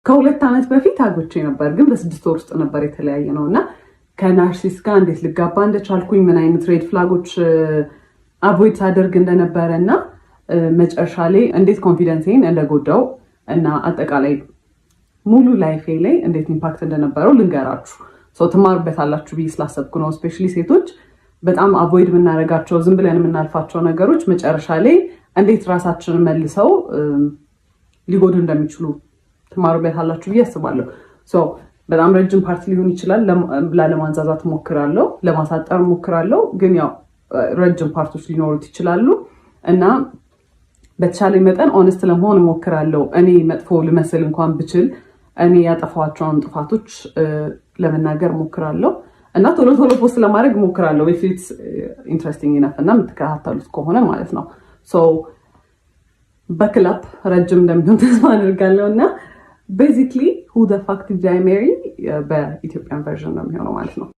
ከሁለት ዓመት በፊት አግብቼ ነበር፣ ግን በ6 ወር ውስጥ ነበር የተለያየ ነውና ከናርሲስ ጋር እንዴት ልጋባ እንደቻልኩኝ ምን አይነት ሬድ ፍላጎች አቮይድ ሳደርግ እንደነበረና መጨረሻ ላይ እንዴት ኮንፊደንሴን እንደጎዳው እና አጠቃላይ ሙሉ ላይፌ ላይ እንዴት ኢምፓክት እንደነበረው ልንገራችሁ። ትማሩበታላችሁ ብዬ ስላሰብኩ ነው። ስፔሻሊ ሴቶች በጣም አቮይድ የምናደርጋቸው ዝም ብለን የምናልፋቸው ነገሮች መጨረሻ ላይ እንዴት ራሳችንን መልሰው ሊጎዱ እንደሚችሉ ትማሩበታላችሁ ብዬ አስባለሁ። በጣም ረጅም ፓርት ሊሆን ይችላል። ላለማንዛዛት ሞክራለሁ፣ ለማሳጠር ሞክራለሁ። ግን ያው ረጅም ፓርቶች ሊኖሩት ይችላሉ እና በተቻለ መጠን ኦነስት ለመሆን ሞክራለሁ። እኔ መጥፎ ልመስል እንኳን ብችል እኔ ያጠፋቸውን ጥፋቶች ለመናገር ሞክራለሁ እና ቶሎ ቶሎ ፖስት ለማድረግ ሞክራለሁ። if it's interesting enough እና የምትከታተሉት ከሆነ ማለት ነው። በክላፕ ረጅም እንደሚሆን ተስፋ አድርጋለሁ እና basically who the fuck did I marry በኢትዮጵያን ቨርዥን ነው የሚሆነው ማለት ነው።